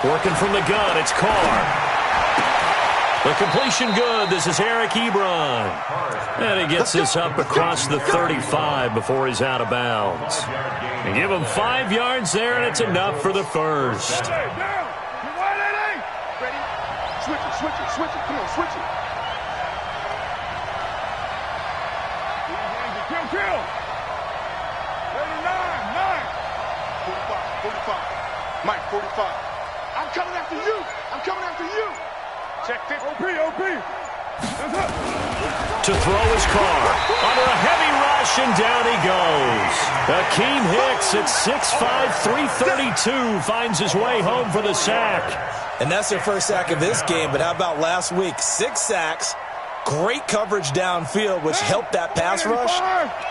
Working from the gun, it's Carr. The completion good. This is Eric Ebron. And he gets this up across the 35 before he's out of bounds. And give him 5 yards there, and it's enough for the first. Switch it. Come on, switch it. Kill. 39, 45. Mike, 45. I'm coming after you. Check 50. OP. To throw his car. Under a heavy rush, and down he goes. Akeem Hicks at 6'5", 332 finds his way home for the sack. And that's their first sack of this game, but how about last week? 6 sacks, great coverage downfield, which helped that pass rush.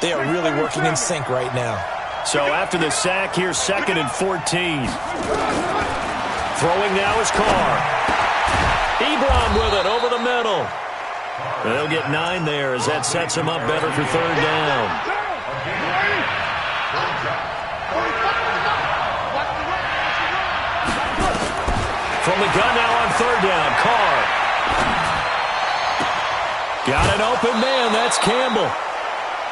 They are really working in sync right now. So after the sack, here's 2nd and 14. Throwing now is Carr. Ebron with it over the middle. They'll get 9 there as that sets him up better for 3rd down. From the gun now on 3rd down, Carr. Got an open man, that's Campbell.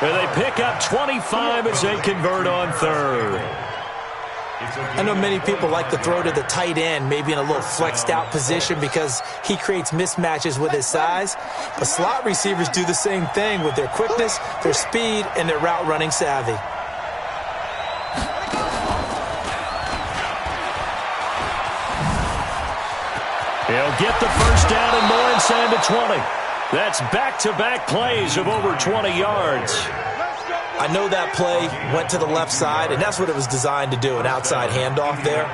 And they pick up 25 as they convert on 3rd. I know many people like to throw to the tight end, maybe in a little flexed out position because he creates mismatches with his size. But slot receivers do the same thing with their quickness, their speed, and their route running savvy. He'll get the first down and more inside the 20. That's back-to-back plays of over 20 yards. I know that play went to the left side, and that's what it was designed to do, an outside handoff there.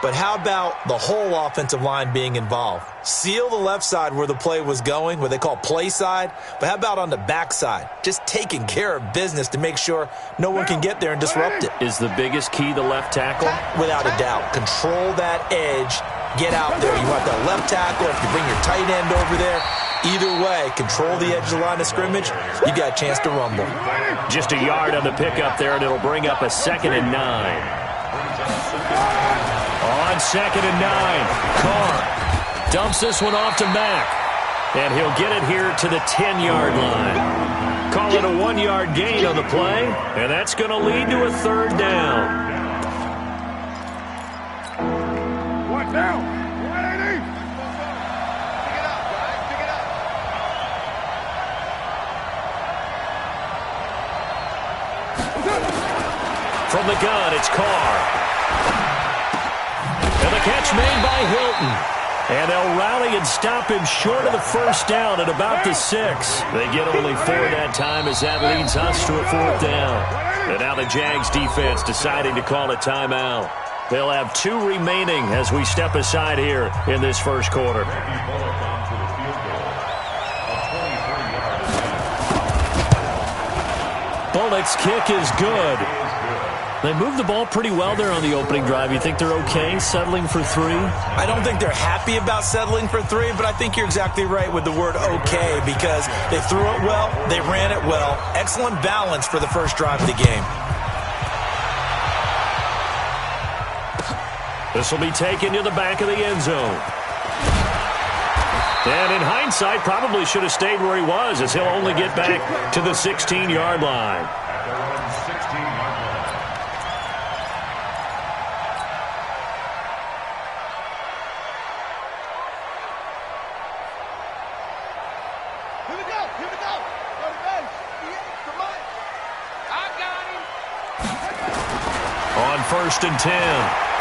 But how about the whole offensive line being involved? Seal the left side where the play was going, what they call play side. But how about on the back side? Just taking care of business to make sure no one can get there and disrupt it. Is the biggest key the left tackle? Without a doubt. Control that edge. Get out there. You want that left tackle. If you bring your tight end over there, either way, control the edge of the line of scrimmage, you got a chance to rumble. Just a yard on the pickup there, and it'll bring up a 2nd and 9. On 2nd and 9, Carr dumps this one off to Mack. And he'll get it here to the 10-yard line. Call it a 1-yard gain on the play, and that's going to lead to a 3rd down. What now? 180. From the gun, it's Carr. And the catch made by Hilton. And they'll rally and stop him short of the first down at about the 6. They get only 4 that time as that leads us to a 4th down. And now the Jags defense deciding to call a timeout. They'll have 2 remaining as we step aside here in this first quarter. Bullock's kick is good. They moved the ball pretty well there on the opening drive. You think they're okay settling for 3? I don't think they're happy about settling for 3, but I think you're exactly right with the word okay because they threw it well, they ran it well. Excellent balance for the first drive of the game. This will be taken to the back of the end zone. And in hindsight, probably should have stayed where he was as he'll only get back to the 16-yard line. On 1st and 10,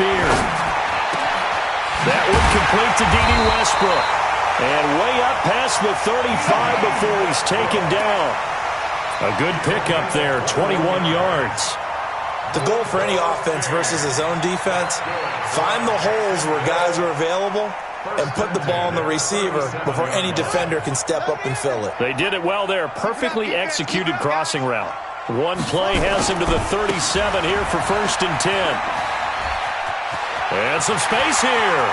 Beard. That one complete to Dede Westbrook. And way up past the 35 before he's taken down. A good pickup there, 21 yards. The goal for any offense versus his own defense, find the holes where guys are available and put the ball in the receiver before any defender can step up and fill it. They did it well there. Perfectly executed crossing route. One play has him to the 37 here for 1st and 10. And some space here.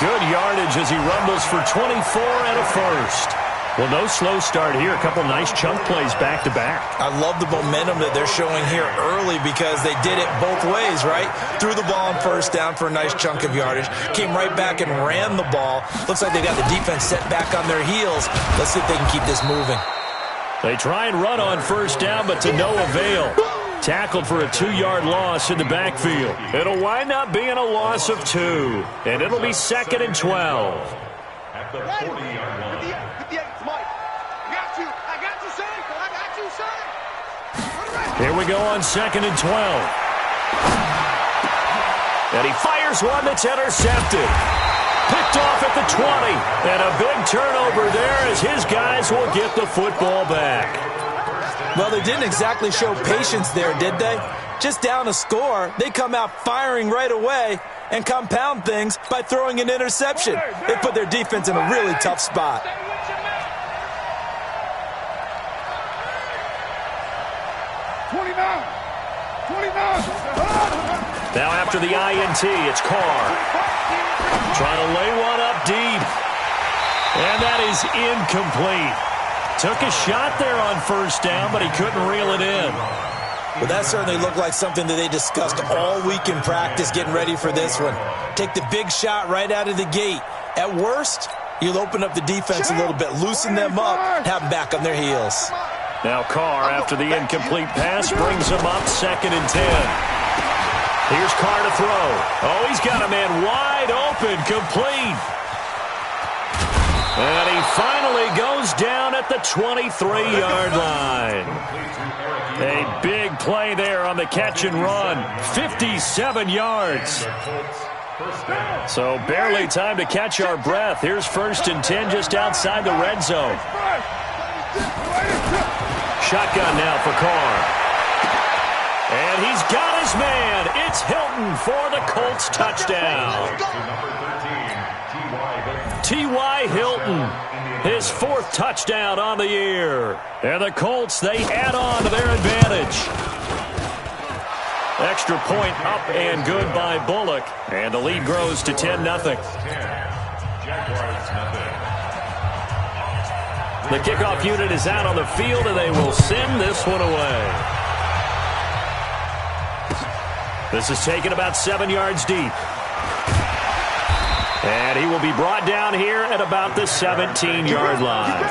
Good yardage as he rumbles for 24 and a first. Well, no slow start here. A couple nice chunk plays back-to-back. I love the momentum that they're showing here early because they did it both ways, right? Threw the ball on first down for a nice chunk of yardage. Came right back and ran the ball. Looks like they got the defense set back on their heels. Let's see if they can keep this moving. They try and run on first down, but to no avail. Tackled for a 2-yard loss in the backfield. It'll wind up being a loss of 2, and it'll be 2nd and 12. At the 40-yard line. 58, Mike. I got you, son. Here we go on 2nd and 12. And he fires one that's intercepted. Picked off at the 20. And a big turnover there as his guys will get the football back. Well, they didn't exactly show patience there, did they? Just down a score, they come out firing right away and compound things by throwing an interception. They put their defense in a really tough spot. Now after the INT, it's Carr. Trying to lay one up deep. And that is incomplete. Took a shot there on first down, but he couldn't reel it in. Well, that certainly looked like something that they discussed all week in practice getting ready for this one. Take the big shot right out of the gate. At worst, you'll open up the defense a little bit, loosen them up, have them back on their heels. Now Carr, after the incomplete pass, brings him up 2nd and 10. Here's Carr to throw. Oh, he's got a man wide open, complete. And he finally goes down at the 23-yard line. A big play there on the catch and run. 57 yards. So barely time to catch our breath. Here's 1st and 10 just outside the red zone. Shotgun now for Carr. And he's got his man. It's Hilton for the Colts touchdown. T.Y. Hilton, his 4th touchdown on the year. And the Colts, they add on to their advantage. Extra point up and good by Bullock. And the lead grows to 10-0. The kickoff unit is out on the field, and they will send this one away. This is taken about 7 yards deep. And he will be brought down here at about the 17-yard line.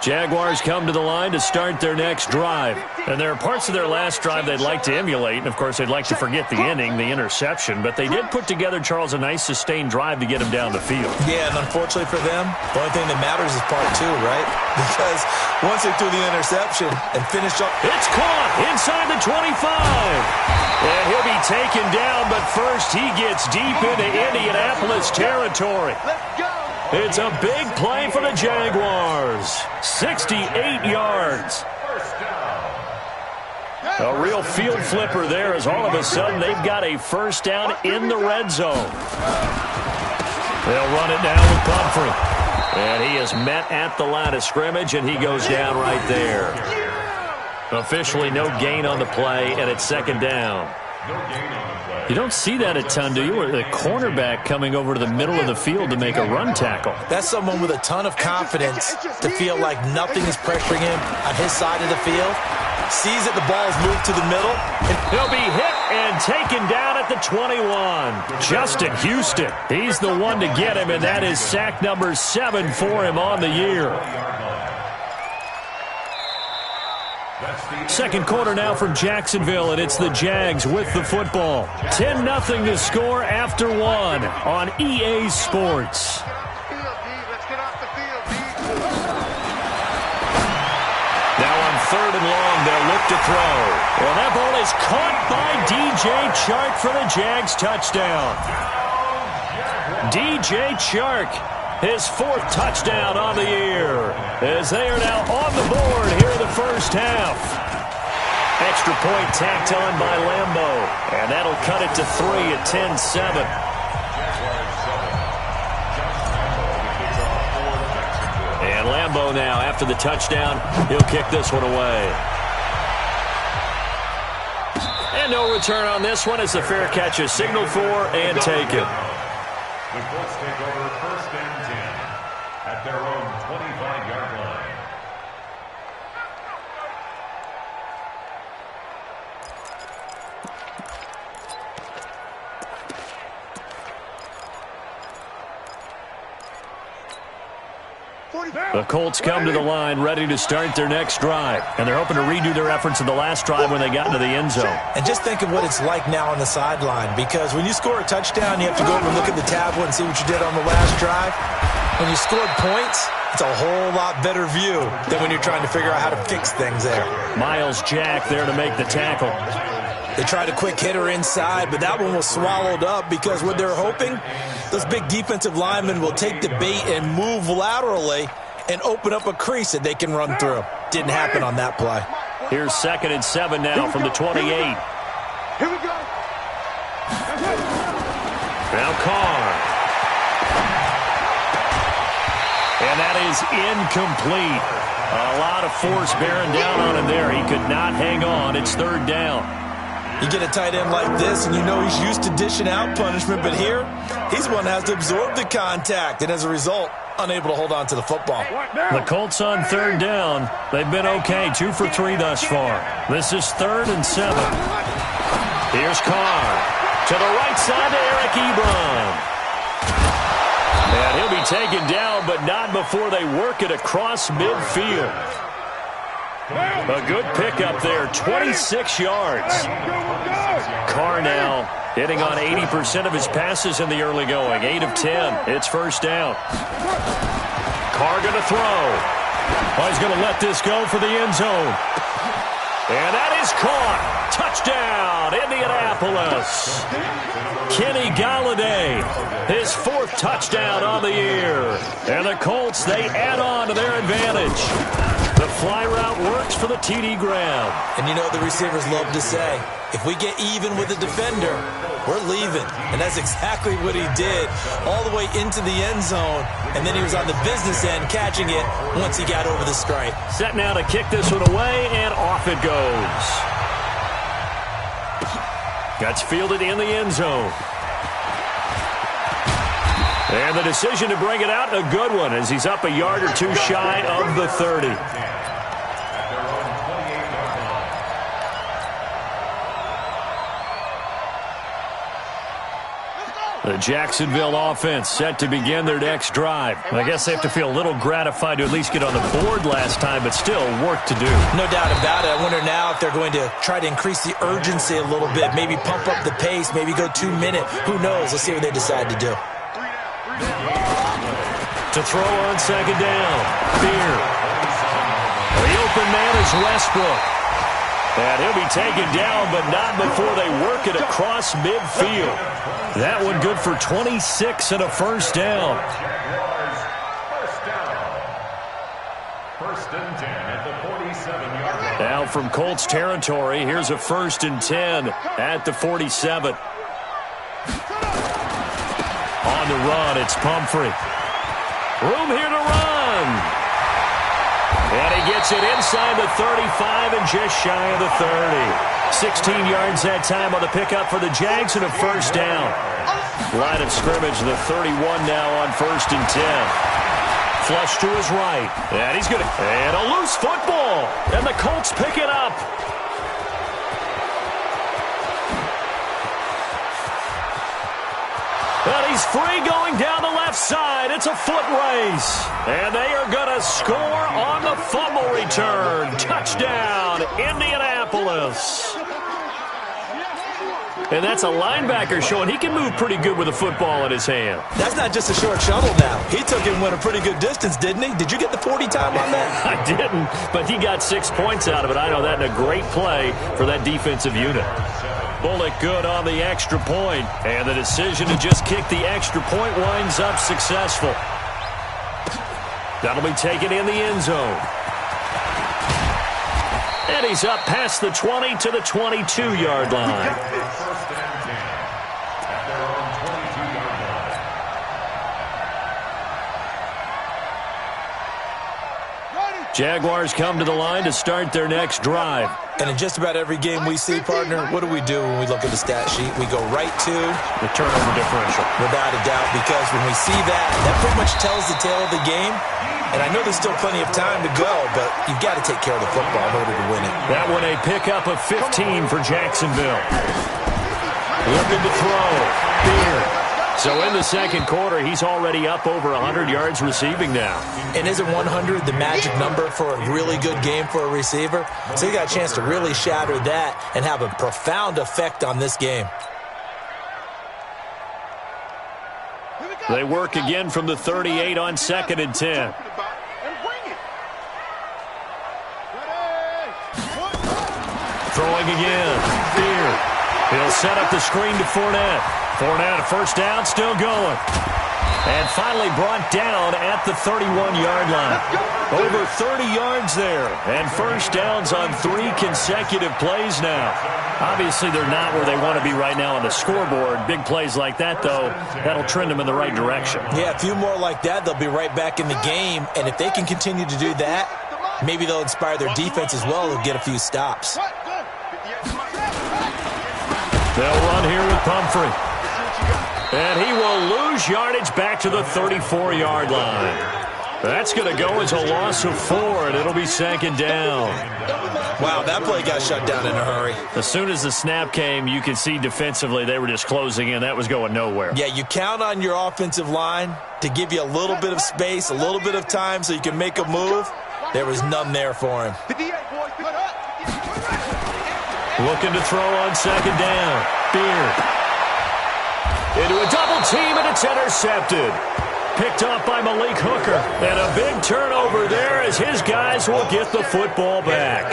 Jaguars come to the line to start their next drive. And there are parts of their last drive they'd like to emulate. And, of course, they'd like to forget the inning, the interception. But they did put together, Charles, a nice sustained drive to get him down the field. Yeah, and unfortunately for them, the only thing that matters is part 2, right? Because once they threw the interception and finished up. It's caught inside the 25. And he'll be taken down, but first he gets deep into Indianapolis territory. Let's go. It's a big play for the Jaguars. 68 yards. A real field flipper there as all of a sudden they've got a first down in the red zone. They'll run it now with Pumphrey. And he is met at the line of scrimmage, and he goes down right there. Officially no gain on the play, and it's 2nd down. You don't see that a ton, do you? Or the cornerback coming over to the middle of the field to make a run tackle. That's someone with a ton of confidence to feel like nothing is pressuring him on his side of the field. Sees that the ball's moved to the middle. And he'll be hit and taken down at the 21. Justin Houston, he's the one to get him, and that is sack number 7 for him on the year. Second quarter now from Jacksonville, and it's the Jags with the football. 10-0 to score after 1 on EA Sports. Now on 3rd and long, they'll look to throw. Well, that ball is caught by DJ Chark for the Jags touchdown. DJ Chark, his 4th touchdown on the year, as they are now on the board here in the first half. Extra point tacked on by Lambo, and that'll cut it to 3 at 10-7. And Lambo now, after the touchdown, he'll kick this one away. no return on this one as the fair catch is signaled for and taken. The Colts take over 1st and 10 at their own 25-yard line. The Colts come to the line ready to start their next drive, and they're hoping to redo their efforts in the last drive when they got into the end zone. And just think of what it's like now on the sideline, because when you score a touchdown, you have to go over and look at the tablet and see what you did on the last drive. When you scored points, it's a whole lot better view than when you're trying to figure out how to fix things there. Myles Jack there to make the tackle. They tried a quick hitter inside, but that one was swallowed up because what they're hoping, those big defensive linemen will take the bait and move laterally and open up a crease that they can run through. Didn't happen on that play. Here's 2nd and 7 now from the 28. Here we go. Now Carr. And that is incomplete. A lot of force bearing down on him there. He could not hang on. It's 3rd down. You get a tight end like this, and you know he's used to dishing out punishment, but here, he's one that has to absorb the contact, and as a result, unable to hold on to the football. The Colts on 3rd down. They've been okay, 2 for 3 thus far. This is 3rd and 7. Here's Carr. To the right side to Eric Ebron. And he'll be taken down, but not before they work it across midfield. A good pickup there, 26 yards. Carr now hitting on 80% of his passes in the early going, 8 of 10. It's 1st down. Carr going to throw. Oh, he's going to let this go for the end zone. And that is caught. Touchdown, Indianapolis. Kenny Golladay, his 4th touchdown on the year. And the Colts, they add on to their advantage. The fly route works for the TD Graham. And you know the receivers love to say, if we get even with the defender, we're leaving. And that's exactly what he did, all the way into the end zone. And then he was on the business end catching it once he got over the stripe. Set now to kick this one away, and off it goes. Gets fielded in the end zone. And the decision to bring it out, a good one, as he's up a yard or 2 shy of the 30. The Jacksonville offense set to begin their next drive. I guess they have to feel a little gratified to at least get on the board last time, but still work to do. No doubt about it. I wonder now if they're going to try to increase the urgency a little bit, maybe pump up the pace, maybe go 2-minute. Who knows? Let's see what they decide to do. To throw on 2nd down. Beer. The open man is Westbrook. And he'll be taken down, but not before they work it across midfield. That one good for 26 and a 1st down. 1st and 10 at the 47-yard line. Now from Colts territory, here's a 1st and 10 at the 47. On the run, it's Pumphrey. Room here to run. And he gets it inside the 35 and just shy of the 30. 16 yards that time on the pickup for the Jags and a 1st down. Line of scrimmage, the 31 now on 1st and 10. Flush to his right. And he's going to... And a loose football. And the Colts pick it up. And he's free going down the left side. It's a foot race. And they are going to score on the fumble return. Touchdown, Indianapolis. And that's a linebacker showing he can move pretty good with a football in his hand. That's not just a short shuttle now. He took it and went a pretty good distance, didn't he? Did you get the 40 time on that? I didn't, but he got 6 points out of it. I know that, and a great play for that defensive unit. Bullock good on the extra point, and the decision to just kick the extra point winds up successful. That'll be taken in the end zone. And he's up past the 20 to the 22-yard line. 1st and 10 at their own 22-yard line. Ready? Jaguars come to the line to start their next drive. And in just about every game we see, partner, what do we do when we look at the stat sheet? We go right to the turnover differential. Without a doubt, because when we see that, that pretty much tells the tale of the game. And I know there's still plenty of time to go, but you've got to take care of the football in order to win it. That one a pickup of 15 for Jacksonville. Looking to throw. Beard. So in the second quarter, he's already up over 100 yards receiving now. And isn't 100 the magic number for a really good game for a receiver? So he got a chance to really shatter that and have a profound effect on this game. They work again from the 38 on 2nd and 10. Throwing again. Beard. He'll set up the screen to Fournette. Fournette, a first down, still going. And finally brought down at the 31-yard line. Over 30 yards there. And first downs on 3 consecutive plays now. Obviously, they're not where they want to be right now on the scoreboard. Big plays like that, though, that'll trend them in the right direction. Yeah, a few more like that, they'll be right back in the game. And if they can continue to do that, maybe they'll inspire their defense as well. They'll get a few stops. They'll run here with Pumphrey. And he will lose yardage back to the 34-yard line. That's going to go as a loss of 4, and it'll be 2nd down. Wow, that play got shut down in a hurry. As soon as the snap came, you could see defensively they were just closing in. That was going nowhere. Yeah, you count on your offensive line to give you a little bit of space, a little bit of time so you can make a move. There was none there for him. Looking to throw on 2nd down. Beard. Into a double team, and it's intercepted. Picked off by Malik Hooker. And a big turnover there as his guys will get the football back.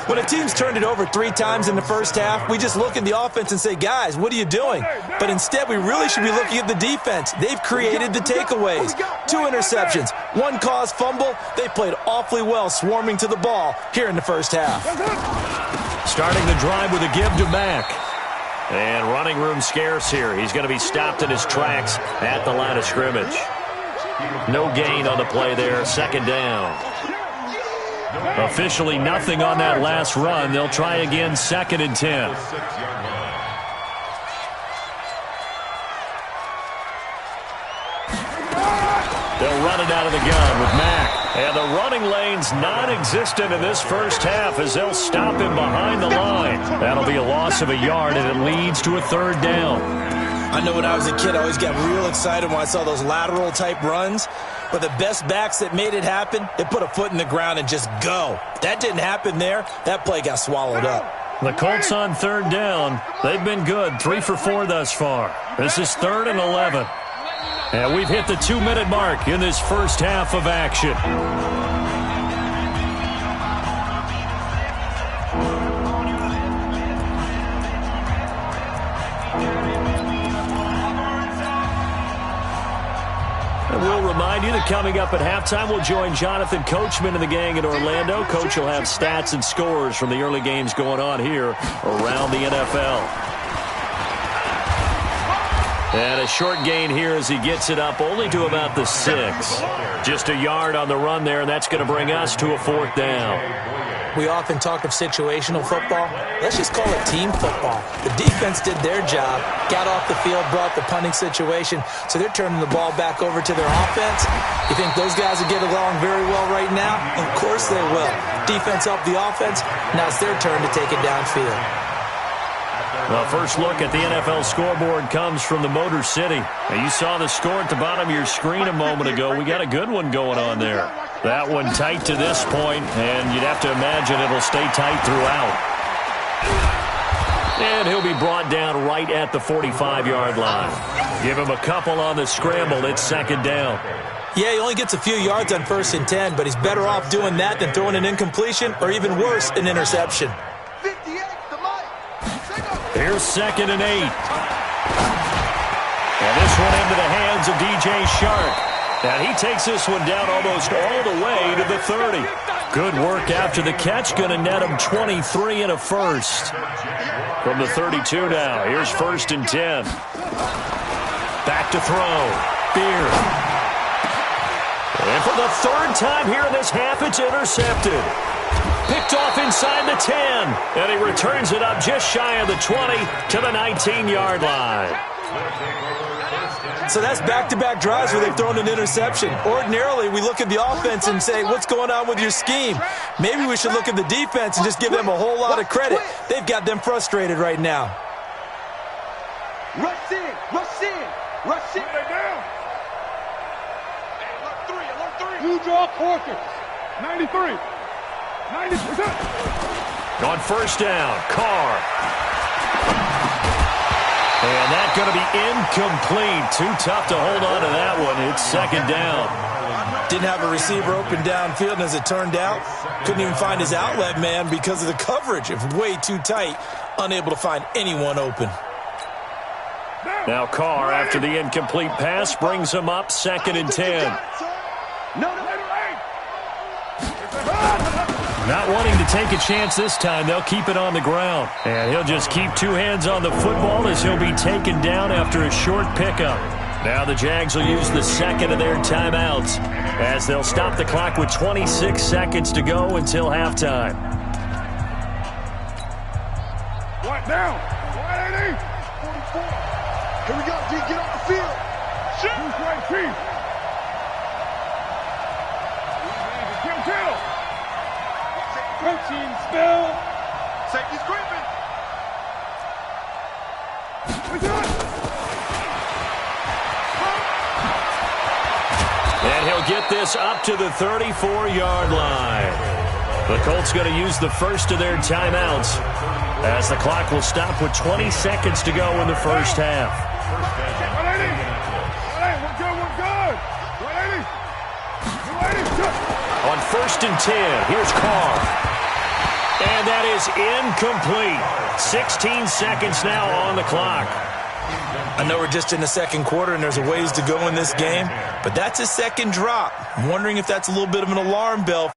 When a team's turned it over 3 times in the first half, we just look at the offense and say, guys, what are you doing? But instead, we really should be looking at the defense. They've created the takeaways. 2 interceptions, 1 caused fumble. They played awfully well swarming to the ball here in the first half. Starting the drive with a give to Mack. And running room scarce here. He's going to be stopped in his tracks at the line of scrimmage. No gain on the play there. 2nd down. Officially nothing on that last run. They'll try again 2nd and 10. They'll run it out of the gun with Mack. And the running lane's non-existent in this first half as they'll stop him behind the line. That'll be a loss of a yard, and it leads to a 3rd down. I know when I was a kid, I always got real excited when I saw those lateral-type runs. But the best backs that made it happen, they put a foot in the ground and just go. That didn't happen there. That play got swallowed up. The Colts on 3rd down. They've been good, 3 for 4 thus far. This is 3rd and 11. And we've hit the 2-minute mark in this first half of action. And we'll remind you that coming up at halftime, we'll join Jonathan Coachman and the gang in Orlando. Coach will have stats and scores from the early games going on here around the NFL. And a short gain here as he gets it up only to about the 6. Just a yard on the run there, and that's going to bring us to a 4th down. We often talk of situational football. Let's just call it team football. The defense did their job, got off the field, brought the punting situation, so they're turning the ball back over to their offense. You think those guys will get along very well right now? Of course they will. Defense helped the offense. Now it's their turn to take it downfield. Well, first look at the NFL scoreboard comes from the Motor City. Now, you saw the score at the bottom of your screen a moment ago. We got a good one going on there. That one tight to this point, and you'd have to imagine it'll stay tight throughout. And he'll be brought down right at the 45-yard line. Give him a couple on the scramble. It's 2nd down. Yeah, he only gets a few yards on 1st and 10, but he's better off doing that than throwing an incompletion or even worse, an interception. Here's 2nd and 8. And this one into the hands of DJ Shark. And he takes this one down almost all the way to the 30. Good work after the catch. Going to net him 23 and a first. From the 32 now. Here's 1st and 10. Back to throw. Beard. And for the third time here in this half, it's intercepted. Picked off inside the 10. And he returns it up just shy of the 20 to the 19-yard line. So that's back-to-back drives where they've thrown an interception. Ordinarily, we look at the offense and say, what's going on with your scheme? Maybe we should look at the defense and just give them a whole lot of credit. They've got them frustrated right now. Rush in, rush in, rush in. Down. Alert three. Blue draw quarter. 93. 90%. On first down, Carr. And that's going to be incomplete. Too tough to hold on to that one. It's second down. Didn't have a receiver open downfield, and as it turned out, couldn't even find his outlet man because of the coverage. It was way too tight, unable to find anyone open. Now Carr, after the incomplete pass, brings him up 2nd and 10. Not wanting to take a chance this time, they'll keep it on the ground. And he'll just keep two hands on the football as he'll be taken down after a short pickup. Now the Jags will use the second of their timeouts as they'll stop the clock with 26 seconds to go until halftime. Right down. 180. 44. Here we go, D. Get off the field. Shoot. Who's right, Chief? Kill. Coaching spell. Safety's gripping. We do it. And he'll get this up to the 34-yard line. The Colts going to use the first of their timeouts as the clock will stop with 20 seconds to go in the first half. 180. We're good. 180. On 1st and 10, here's Carr. And that is incomplete. 16 seconds now on the clock. I know we're just in the second quarter and there's a ways to go in this game, but that's a second drop. I'm wondering if that's a little bit of an alarm bell.